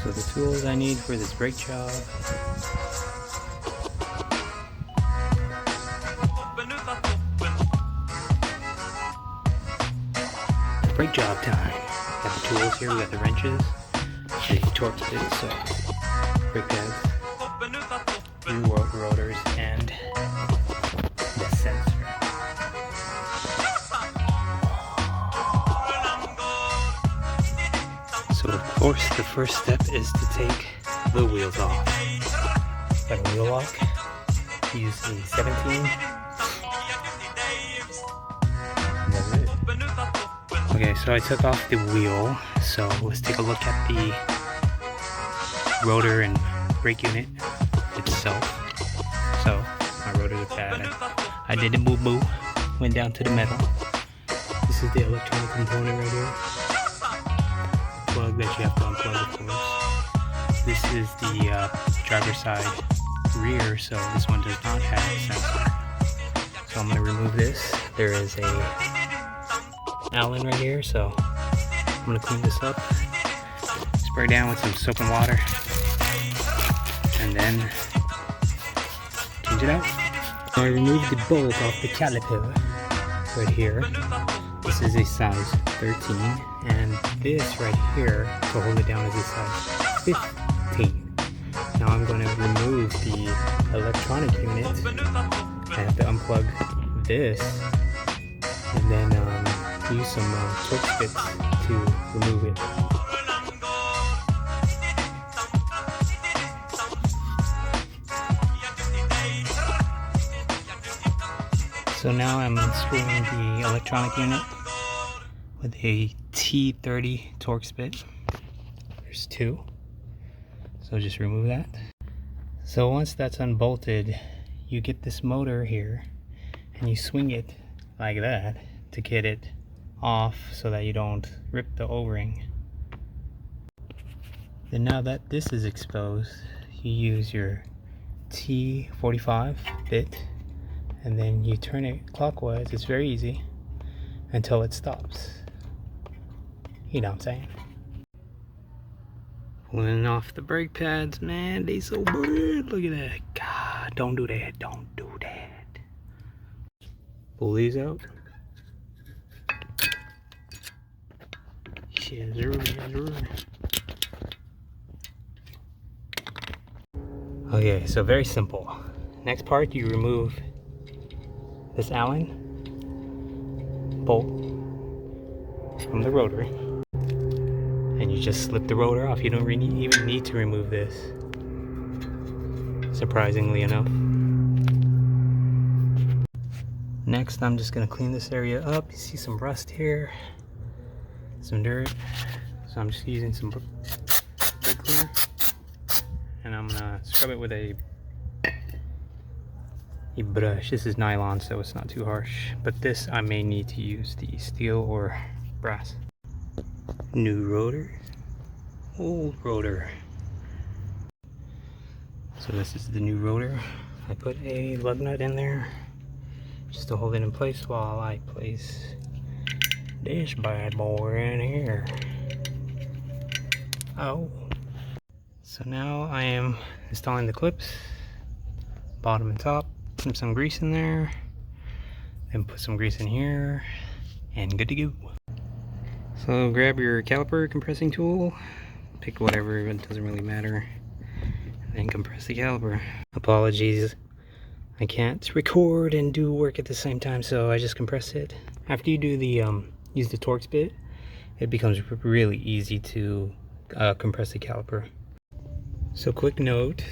So the tools I need for this brake job. Brake job time. Got the tools here, we got the wrenches, the torque bits, so brake pads, rotors, and the sensor. So of course the first step is to take the wheels off. Got a wheel lock. Use the 17. That's it. Okay, so I took off the wheel. So let's take a look at the rotor and brake unit itself. So my rotors are bad. I did a boo-boo. Went down to the metal. This is the electronic component right here. Plug that you have to unplug, of course. This is the driver's side rear, so this one does not have a sensor. So I'm going to remove this. There is a Allen right here, so I'm going to clean this up. Spray down with some soap and water, and then change it out. I removed the bolt off the caliper right here. This is a size 13, and this right here to hold it down is a size 15. Now I'm going to remove the electronic unit. I have to unplug this and then use some torque spits to remove it. So now I'm unscrewing the electronic unit with a T30 torque spit. There's two. So just remove that. So once that's unbolted, you get this motor here and you swing it like that to get it off so that you don't rip the O-ring. Then now that this is exposed, you use your T45 bit and then you turn it clockwise. It's very easy until it stops. You know what I'm saying? Pulling off the brake pads, man, they so bad. Look at that. God, don't do that. Don't do that. Pull these out. Okay, so very simple. Next part, you remove this Allen bolt from the rotor. And you just slip the rotor off. You don't really even need to remove this, surprisingly enough. Next, I'm just going to clean this area up. You see some rust here, some dirt. So I'm just using some brake cleaner. And I'm going to scrub it with a brush. This is nylon, so it's not too harsh. But this, I may need to use the steel or brass. New rotor, old rotor. So this is the new rotor. I put a lug nut in there just to hold it in place while I place this bad boy in here. Oh. So now I am installing the clips, bottom and top. Put some grease in there, then put some grease in here, and good to go. So grab your caliper compressing tool, pick whatever, it doesn't really matter, and then compress the caliper. Apologies, I can't record and do work at the same time, so I just compress it. After you do the use the torque bit, it becomes really easy to compress the caliper. So quick note,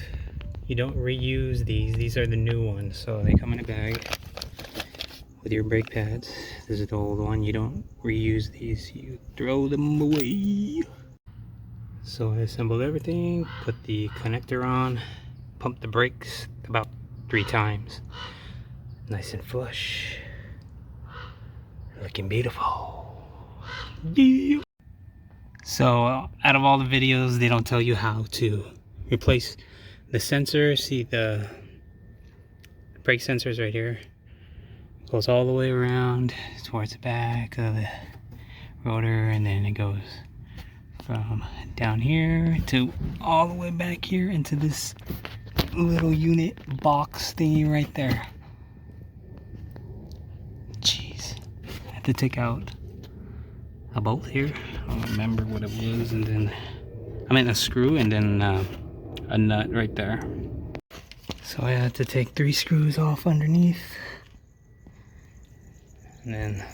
you don't reuse these are the new ones, so they come in a bag with your brake pads. This is the old one. You don't reuse these, you throw them away. So I assembled everything, put the connector on, pumped the brakes about 3 times. Nice and flush. Looking beautiful. Yeah. So out of all the videos, they don't tell you how to replace the sensor. See the brake sensors right here. Goes all the way around towards the back of the rotor, and then it goes from down here to all the way back here into this little unit box thingy right there. Jeez. I had to take out a bolt here. I don't remember what it was, and then I meant a screw and then a nut right there. So I had to take 3 screws off underneath, and then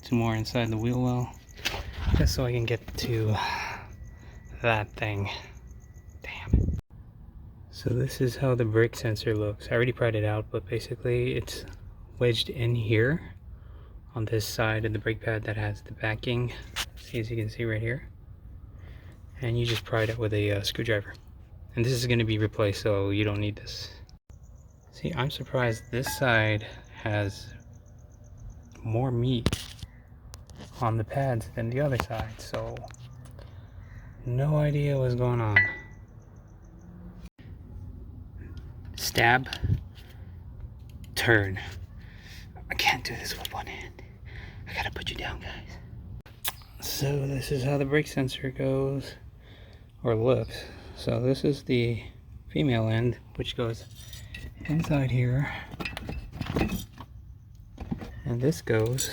2 more inside the wheel well, just so I can get to that thing. Damn. So this is how the brake sensor looks. I already pried it out, but basically it's wedged in here on this side of the brake pad that has the backing. See, as you can see right here. And you just pry it with a screwdriver. And this is going to be replaced, so you don't need this. See, I'm surprised this side has more meat on the pads than the other side, so no idea what's going on. Stab, turn. I can't do this with one hand. I gotta put you down, guys. So this is how the brake sensor goes, or looks. So this is the female end, which goes inside here, and this goes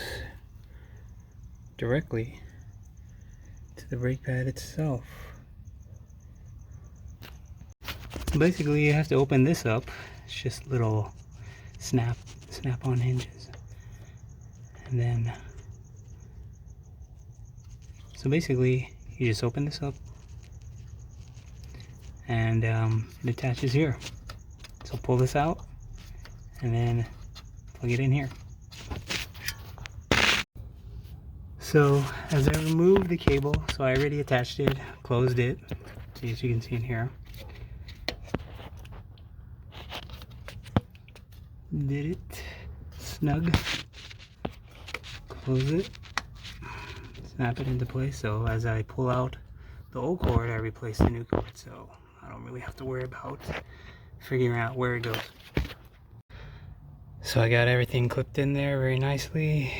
directly to the brake pad itself. Basically, you have to open this up. It's just little snap-on hinges, and then so basically you just open this up, and it attaches here. So pull this out and then plug it in here. So as I remove the cable, so I already attached it, closed it, see, as you can see in here. Did it snug, close it, snap it into place. So as I pull out the old cord, I replace the new cord, so I don't really have to worry about figuring out where it goes. So I got everything clipped in there very nicely,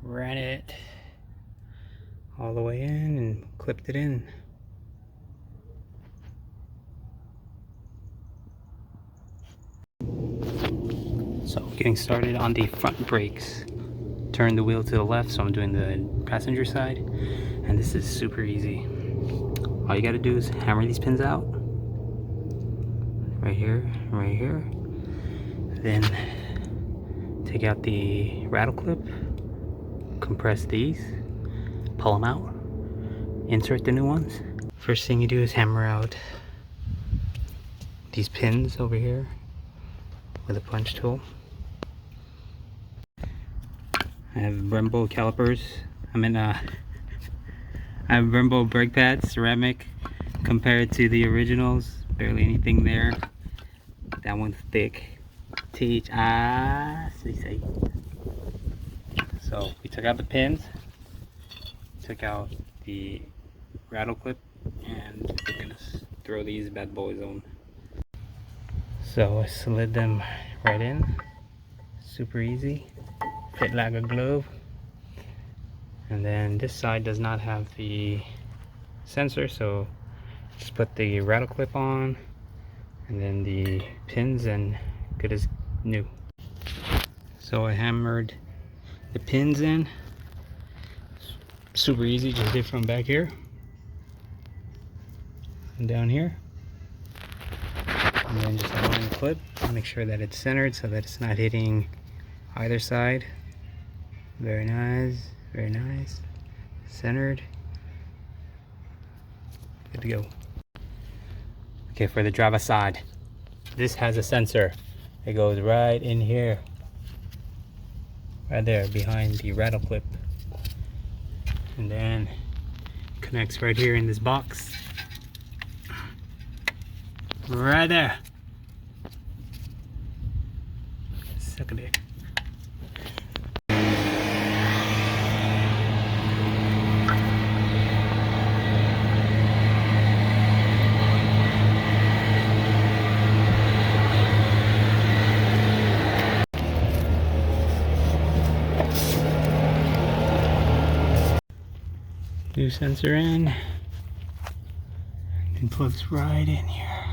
ran it all the way in and clipped it in. So getting started on the front brakes. Turn the wheel to the left, so I'm doing the passenger side, and this is super easy. All you gotta do is hammer these pins out, right here, right here. Then take out the rattle clip, compress these, pull them out, insert the new ones. First thing you do is hammer out these pins over here with a punch tool. I have Brembo calipers. I have Brembo brake pads, ceramic, compared to the originals. Barely anything there. That one's thick. T-H-I-C-C. So we took out the pins, took out the rattle clip, and we're gonna throw these bad boys on. So I slid them right in. Super easy. Fit like a glove. And then this side does not have the sensor, so just put the rattle clip on, and then the pins, and good as new. So I hammered the pins in. Super easy, just did from back here and down here, and then just align the clip and make sure that it's centered so that it's not hitting either side. Very nice, very nice. Centered. Good to go. Okay, for the driver side, this has a sensor. It goes right in here, right there behind the rattle clip, and then connects right here in this box, right there. Suck a dick. new sensor in. It plugs right in here.